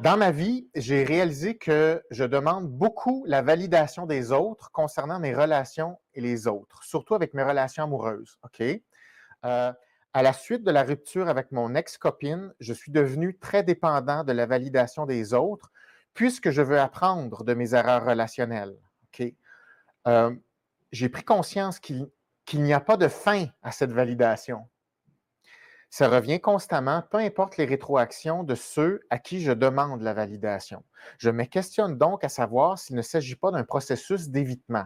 Dans ma vie, j'ai réalisé que je demande beaucoup la validation des autres concernant mes relations et les autres, surtout avec mes relations amoureuses. OK? À la suite de la rupture avec mon ex-copine, je suis devenu très dépendant de la validation des autres puisque je veux apprendre de mes erreurs relationnelles. OK? Euh, j'ai pris conscience qu'il n'y a pas de fin à cette validation. Ça revient constamment, peu importe les rétroactions de ceux à qui je demande la validation. Je me questionne donc à savoir s'il ne s'agit pas d'un processus d'évitement.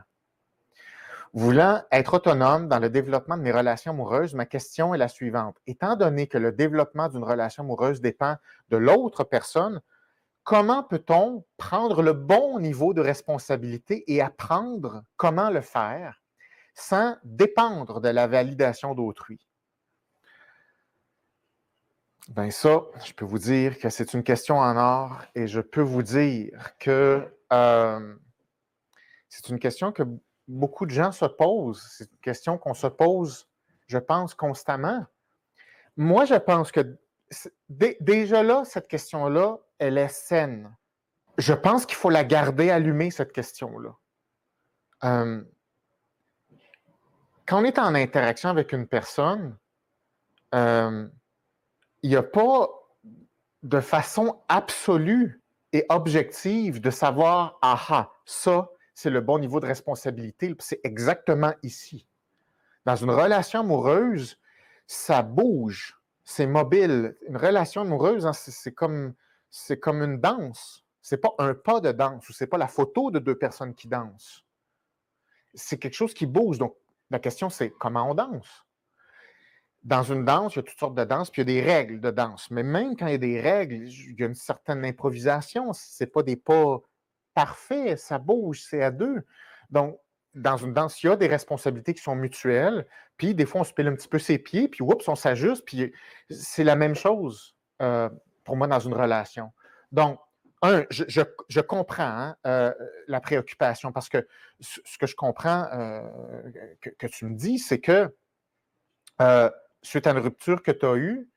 Voulant être autonome dans le développement de mes relations amoureuses, ma question est la suivante. Étant donné que le développement d'une relation amoureuse dépend de l'autre personne, comment peut-on prendre le bon niveau de responsabilité et apprendre comment le faire sans dépendre de la validation d'autrui? Bien ça, je peux vous dire que c'est une question en or et je peux vous dire que c'est une question que beaucoup de gens se posent. C'est une question qu'on se pose, je pense, constamment. Moi, je pense que déjà là, cette question-là, elle est saine. Je pense qu'il faut la garder allumée, cette question-là. Quand on est en interaction avec une personne, il n'y a pas de façon absolue et objective de savoir, ah, ça, c'est le bon niveau de responsabilité, c'est exactement ici. Dans une relation amoureuse, ça bouge, c'est mobile. Une relation amoureuse, hein, c'est comme une danse. C'est pas un pas de danse ou c'est pas la photo de deux personnes qui dansent. C'est quelque chose qui bouge. Donc, la question, c'est comment on danse? Dans une danse, il y a toutes sortes de danses, puis il y a des règles de danse. Mais même quand il y a des règles, il y a une certaine improvisation. Ce n'est pas des pas parfaits, ça bouge, c'est à deux. Donc, dans une danse, il y a des responsabilités qui sont mutuelles, puis des fois, on se pile un petit peu ses pieds, puis oups, on s'ajuste, puis c'est la même chose pour moi dans une relation. Donc, je comprends la préoccupation, parce que ce que je comprends que tu me dis, c'est que suite à une rupture que tu as eue,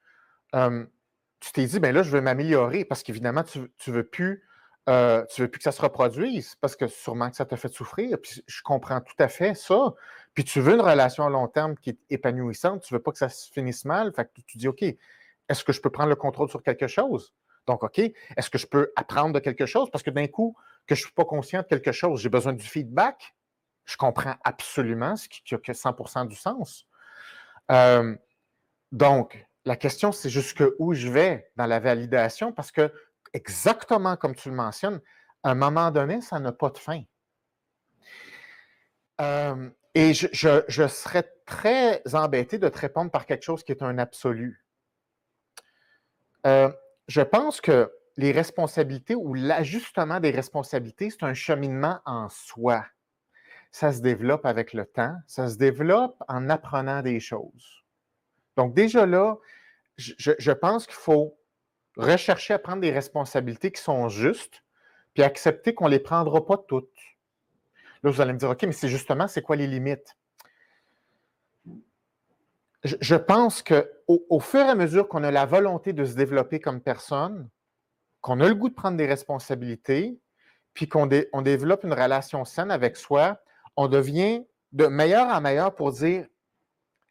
tu t'es dit, ben là, je veux m'améliorer parce qu'évidemment, tu ne veux plus que ça se reproduise parce que sûrement que ça t'a fait souffrir. Puis je comprends tout à fait ça. Puis tu veux une relation à long terme qui est épanouissante. Tu ne veux pas que ça se finisse mal. Fait que tu dis, OK, est-ce que je peux prendre le contrôle sur quelque chose? Donc, OK, est-ce que je peux apprendre de quelque chose? Parce que d'un coup, que je ne suis pas conscient de quelque chose, j'ai besoin du feedback. Je comprends absolument ce qui a 100% du sens. Donc, la question, c'est jusqu'où je vais dans la validation parce que, exactement comme tu le mentionnes, à un moment donné, ça n'a pas de fin. Et je serais très embêté de te répondre par quelque chose qui est un absolu. Je pense que les responsabilités ou l'ajustement des responsabilités, c'est un cheminement en soi. Ça se développe avec le temps, ça se développe en apprenant des choses. Donc déjà là, je pense qu'il faut rechercher à prendre des responsabilités qui sont justes, puis accepter qu'on ne les prendra pas toutes. Là, vous allez me dire, OK, mais c'est justement, c'est quoi les limites? Je pense qu'au fur et à mesure qu'on a la volonté de se développer comme personne, qu'on a le goût de prendre des responsabilités, puis on développe une relation saine avec soi, on devient de meilleur en meilleur pour dire,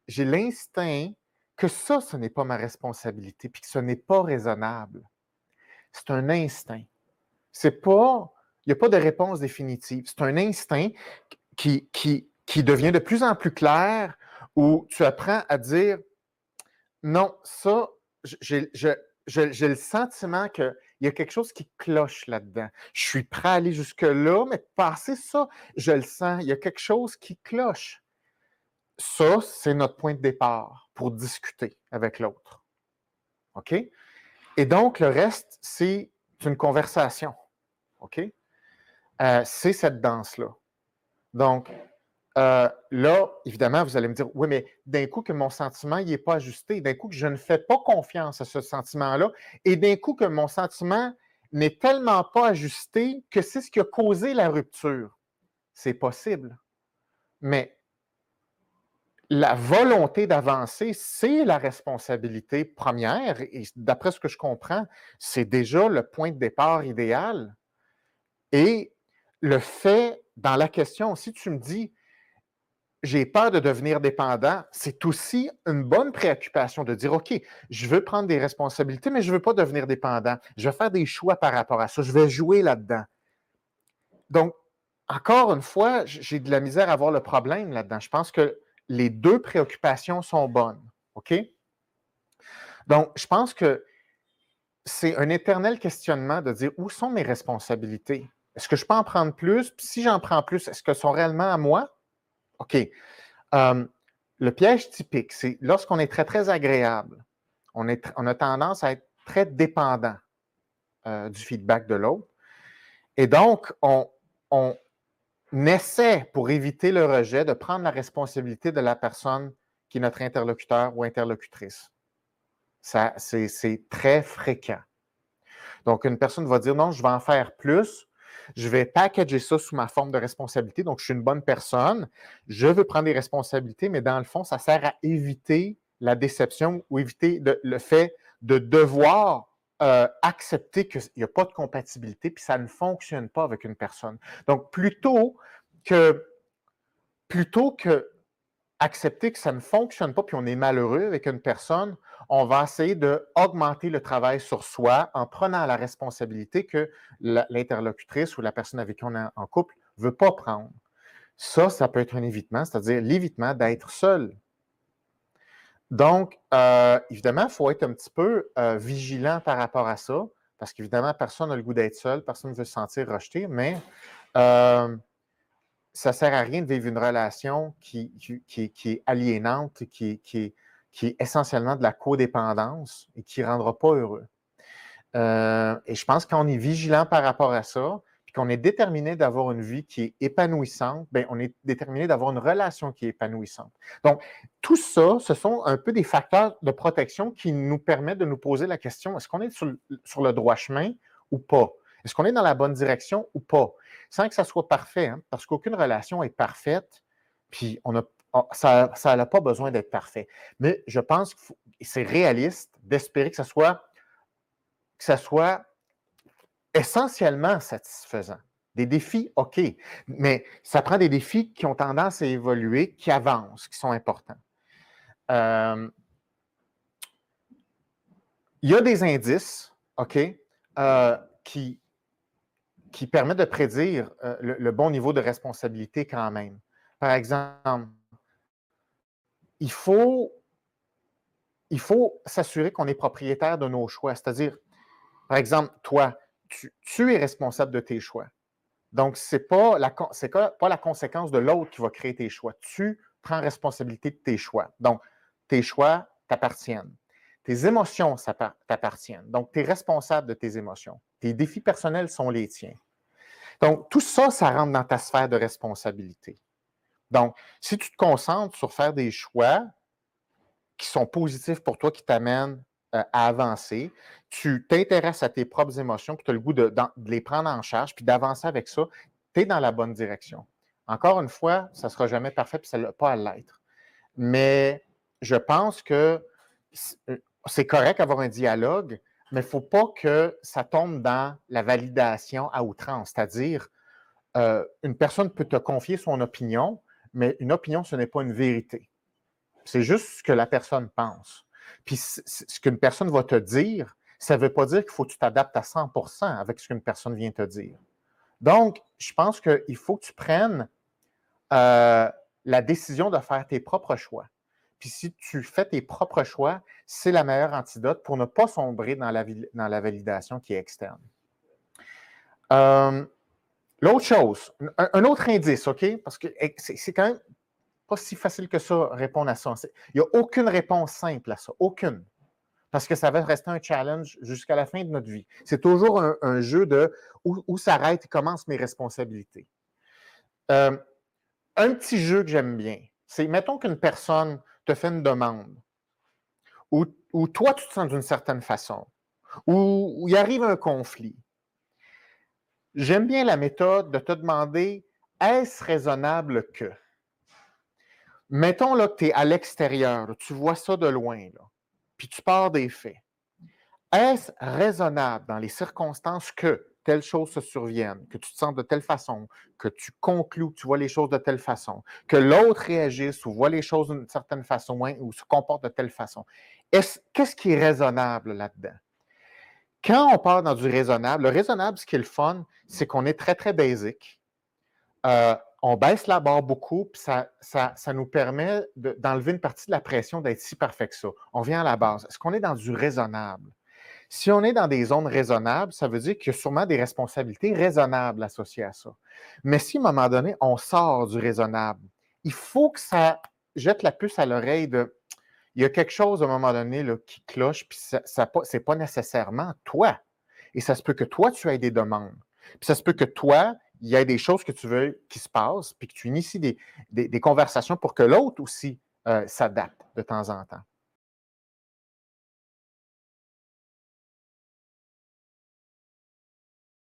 j'ai l'instinct que ça, ce n'est pas ma responsabilité, puis que ce n'est pas raisonnable. C'est un instinct. C'est pas, il n'y a pas de réponse définitive. C'est un instinct qui devient de plus en plus clair où tu apprends à dire non, ça, j'ai le sentiment qu'il y a quelque chose qui cloche là-dedans. Je suis prêt à aller jusque-là, mais passer ça, je le sens. Il y a quelque chose qui cloche. Ça, c'est notre point de départ pour discuter avec l'autre. OK? Et donc, le reste, c'est une conversation. OK? C'est cette danse-là. Donc, là, évidemment, vous allez me dire, oui, mais d'un coup que mon sentiment n'est pas ajusté, d'un coup que je ne fais pas confiance à ce sentiment-là, et d'un coup que mon sentiment n'est tellement pas ajusté que c'est ce qui a causé la rupture. C'est possible. Mais la volonté d'avancer, c'est la responsabilité première. Et d'après ce que je comprends, c'est déjà le point de départ idéal. Et le fait, dans la question, si tu me dis, j'ai peur de devenir dépendant, c'est aussi une bonne préoccupation de dire, OK, je veux prendre des responsabilités, mais je ne veux pas devenir dépendant. Je vais faire des choix par rapport à ça. Je vais jouer là-dedans. Donc, encore une fois, j'ai de la misère à voir le problème là-dedans. Je pense que les deux préoccupations sont bonnes. OK? Donc, je pense que c'est un éternel questionnement de dire où sont mes responsabilités? Est-ce que je peux en prendre plus? Puis si j'en prends plus, est-ce qu'elles sont réellement à moi? OK. Le piège typique, c'est lorsqu'on est très, très agréable, on a tendance à être très dépendant du feedback de l'autre. Et donc, on essaie, pour éviter le rejet, de prendre la responsabilité de la personne qui est notre interlocuteur ou interlocutrice. C'est très fréquent. Donc, une personne va dire non, je vais en faire plus, je vais packager ça sous ma forme de responsabilité. Donc, je suis une bonne personne, je veux prendre des responsabilités, mais dans le fond, ça sert à éviter la déception ou éviter le fait de devoir accepter qu'il n'y a pas de compatibilité puis ça ne fonctionne pas avec une personne. Donc, plutôt que accepter que ça ne fonctionne pas puis on est malheureux avec une personne, on va essayer d'augmenter le travail sur soi en prenant la responsabilité que l'interlocutrice ou la personne avec qui on est en couple ne veut pas prendre. Ça peut être un évitement, c'est-à-dire l'évitement d'être seul. Donc, évidemment, il faut être un petit peu vigilant par rapport à ça, parce qu'évidemment, personne n'a le goût d'être seul, personne ne veut se sentir rejeté, mais ça ne sert à rien de vivre une relation qui est aliénante, qui est essentiellement de la codépendance et qui ne rendra pas heureux. Et je pense qu'on est vigilant par rapport à ça, puis qu'on est déterminé d'avoir une vie qui est épanouissante, bien, on est déterminé d'avoir une relation qui est épanouissante. Donc, tout ça, ce sont un peu des facteurs de protection qui nous permettent de nous poser la question, est-ce qu'on est sur le droit chemin ou pas? Est-ce qu'on est dans la bonne direction ou pas? Sans que ça soit parfait, hein, parce qu'aucune relation est parfaite, puis ça n'a pas besoin d'être parfait. Mais je pense que c'est réaliste d'espérer que ça soit essentiellement satisfaisant. Des défis, OK, mais ça prend des défis qui ont tendance à évoluer, qui avancent, qui sont importants. Il y a des indices, OK, qui permettent de prédire le bon niveau de responsabilité quand même. Par exemple, il faut s'assurer qu'on est propriétaire de nos choix. C'est-à-dire, par exemple, toi, tu es responsable de tes choix. Donc, ce n'est pas la conséquence de l'autre qui va créer tes choix. Tu prends responsabilité de tes choix. Donc, tes choix t'appartiennent. Tes émotions t'appartiennent. Donc, tu es responsable de tes émotions. Tes défis personnels sont les tiens. Donc, tout ça, ça rentre dans ta sphère de responsabilité. Donc, si tu te concentres sur faire des choix qui sont positifs pour toi, qui t'amènent à avancer, tu t'intéresses à tes propres émotions, puis tu as le goût de les prendre en charge, puis d'avancer avec ça, tu es dans la bonne direction. Encore une fois, ça ne sera jamais parfait, puis ça n'a pas à l'être. Mais je pense que c'est correct d'avoir un dialogue, mais il ne faut pas que ça tombe dans la validation à outrance. C'est-à-dire, une personne peut te confier son opinion, mais une opinion, ce n'est pas une vérité. C'est juste ce que la personne pense. Puis ce qu'une personne va te dire, ça ne veut pas dire qu'il faut que tu t'adaptes à 100% avec ce qu'une personne vient te dire. Donc, je pense qu'il faut que tu prennes la décision de faire tes propres choix. Puis si tu fais tes propres choix, c'est la meilleure antidote pour ne pas sombrer dans la validation qui est externe. L'autre chose, un autre indice, OK? Parce que c'est quand même pas si facile que ça répondre à ça. Il n'y a aucune réponse simple à ça, aucune. Parce que ça va rester un challenge jusqu'à la fin de notre vie. C'est toujours un jeu de où s'arrêtent et commencent mes responsabilités. Un petit jeu que j'aime bien, c'est mettons qu'une personne te fait une demande, ou toi tu te sens d'une certaine façon, ou il arrive un conflit. J'aime bien la méthode de te demander, est-ce raisonnable que? Mettons là, que tu es à l'extérieur, là, tu vois ça de loin, là, puis tu pars des faits. Est-ce raisonnable dans les circonstances que telle chose se survienne, que tu te sens de telle façon, que tu conclus que tu vois les choses de telle façon, que l'autre réagisse ou voit les choses d'une certaine façon ou se comporte de telle façon? Qu'est-ce qui est raisonnable là-dedans? Quand on part dans du raisonnable, le raisonnable, ce qui est le fun, c'est qu'on est très, très basic. On baisse la barre beaucoup, puis ça nous permet d'enlever une partie de la pression d'être si parfait que ça. On vient à la base. Est-ce qu'on est dans du raisonnable? Si on est dans des zones raisonnables, ça veut dire qu'il y a sûrement des responsabilités raisonnables associées à ça. Mais si à un moment donné, on sort du raisonnable, il faut que ça jette la puce à l'oreille de il y a quelque chose à un moment donné là, qui cloche, puis c'est pas nécessairement toi. Et ça se peut que toi, tu aies des demandes. Puis ça se peut que toi, il y ait des choses que tu veux qui se passent, puis que tu inities des conversations pour que l'autre aussi s'adapte de temps en temps.